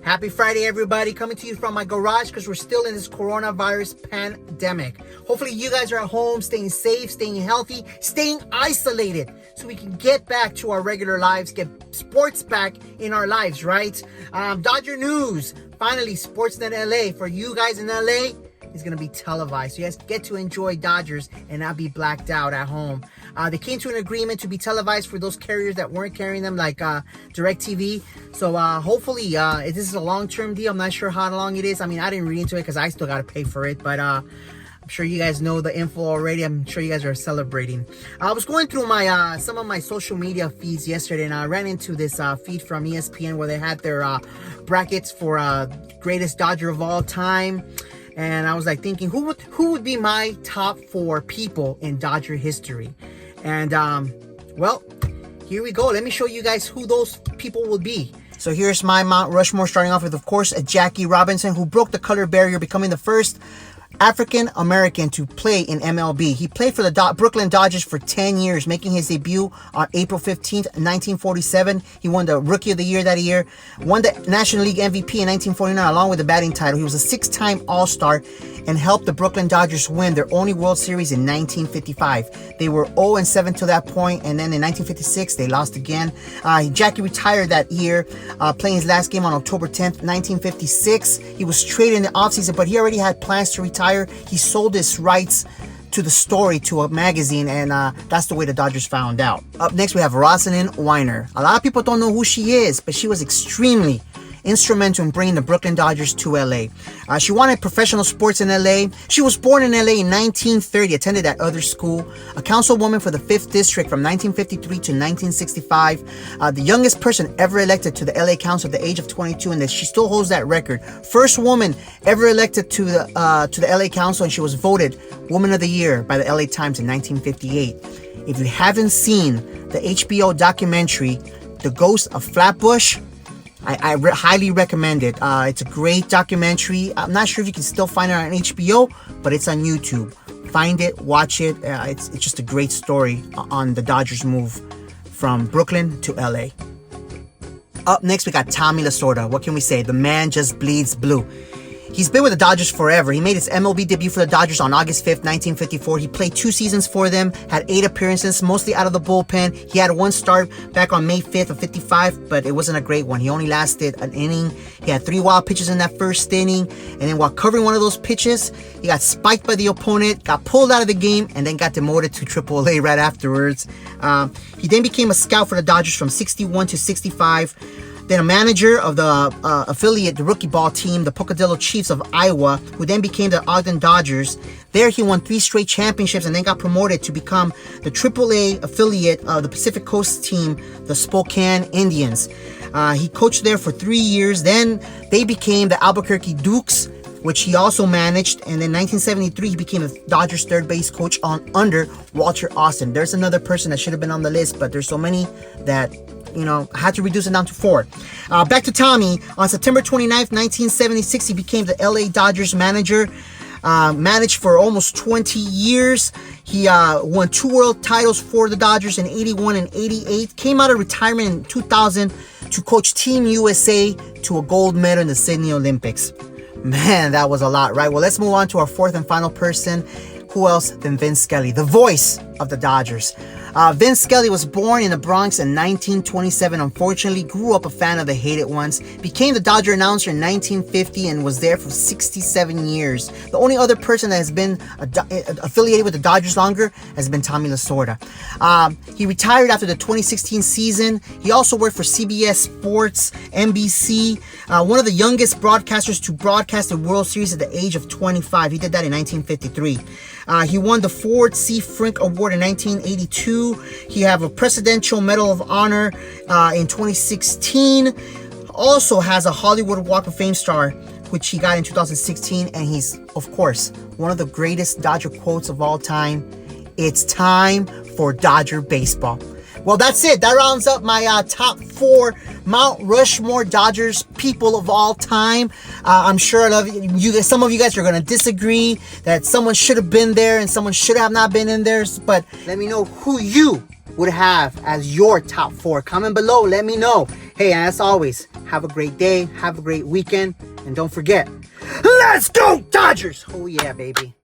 Happy Friday, everybody. Coming to you from my garage because we're still in this coronavirus pandemic. Hopefully you guys are at home, staying safe, staying healthy, staying isolated so we can get back to our regular lives, get sports back in our lives, right? Dodger news. Finally, Sportsnet LA. For you guys in LA, is going to be televised. So you guys get to enjoy Dodgers and not be blacked out at home. They came to an agreement to be televised for those carriers that weren't carrying them, like DirecTV. So hopefully, this is a long-term deal. I'm not sure how long it is. I mean, I didn't read into it because I still got to pay for it. But I'm sure you guys know the info already. I'm sure you guys are celebrating. I was going through my some of my social media feeds yesterday, and I ran into this feed from ESPN where they had their brackets for greatest Dodger of all time. And I was like thinking, who would be my top 4 people in Dodger history? And well, here we go. Let me show you guys who those people will be. So here's my Mount Rushmore, starting off with, of course, Jackie Robinson, who broke the color barrier, becoming the first African American to play in MLB. He played for the Brooklyn Dodgers for 10 years, making his debut on April 15th, 1947. He won the Rookie of the Year that year, won the National League MVP in 1949 along with the batting title. He was a 6-time All-Star and helped the Brooklyn Dodgers win their only World Series in 1955. They were 0-7 to that point, and then in 1956 they lost again. Jackie retired that year, playing his last game on October 10th, 1956. He was traded in the offseason, but he already had plans to retire. He sold his rights to the story to a magazine, and that's the way the Dodgers found out. Up next, we have Rosalind Weiner. A lot of people don't know who she is, but she was extremely instrumental in bringing the Brooklyn Dodgers to LA. She wanted professional sports in LA. She was born in LA in 1930, attended that other school, a councilwoman for the 5th District from 1953 to 1965, the youngest person ever elected to the LA Council at the age of 22, and that she still holds that record. First woman ever elected to the LA Council, and she was voted Woman of the Year by the LA Times in 1958. If you haven't seen the HBO documentary, The Ghost of Flatbush, I highly recommend it. It's a great documentary. I'm not sure if you can still find it on HBO, but it's on YouTube. Find it, watch it. It's just a great story on the Dodgers move from Brooklyn to LA. Up next, we got Tommy Lasorda. What can we say? The man just bleeds blue. He's been with the Dodgers forever. He made his MLB debut for the Dodgers on August 5th, 1954. He played 2 seasons for them, had 8 appearances, mostly out of the bullpen. He had 1 start back on May 5th of 55, but it wasn't a great one. He only lasted an inning. He had 3 wild pitches in that first inning, and then while covering one of those pitches, he got spiked by the opponent, got pulled out of the game, and then got demoted to AAA right afterwards. He then became a scout for the Dodgers from 61 to 65. Then a manager of the affiliate, the rookie ball team, the Pocatello Chiefs of Iowa, who then became the Ogden Dodgers. There he won 3 straight championships and then got promoted to become the AAA affiliate of the Pacific Coast team, the Spokane Indians. He coached there for 3 years. Then they became the Albuquerque Dukes, which he also managed. And then 1973, he became the Dodgers third base coach under Walter Austin. There's another person that should have been on the list, but there's so many that, I had to reduce it down to 4. Back to Tommy. On September 29th, 1976, he became the LA Dodgers manager. Managed for almost 20 years. He won 2 world titles for the Dodgers in 81 and 88. Came out of retirement in 2000 to coach Team USA to a gold medal in the Sydney Olympics. Man, that was a lot, right? Well, let's move on to our 4th and final person. Who else than Vince Scully, the voice of the Dodgers. Vince Scully was born in the Bronx in 1927. Unfortunately, grew up a fan of the hated ones. Became the Dodger announcer in 1950 and was there for 67 years. The only other person that has been affiliated with the Dodgers longer has been Tommy Lasorda. He retired after the 2016 season. He also worked for CBS Sports, NBC. One of the youngest broadcasters to broadcast the World Series at the age of 25. He did that in 1953. He won the Ford C. Frink Award in 1982. He have a Presidential Medal of Honor in 2016. Also has a Hollywood Walk of Fame star, which he got in 2016. And he's, of course, one of the greatest Dodger quotes of all time. It's time for Dodger baseball. Well, that's it. That rounds up my top 4 Mount Rushmore Dodgers people of all time. I'm sure some of you guys are going to disagree that someone should have been there and someone should have not been in there. But let me know who you would have as your top 4. Comment below. Let me know. Hey, as always, have a great day, have a great weekend, and don't forget, let's go Dodgers! Oh yeah, baby.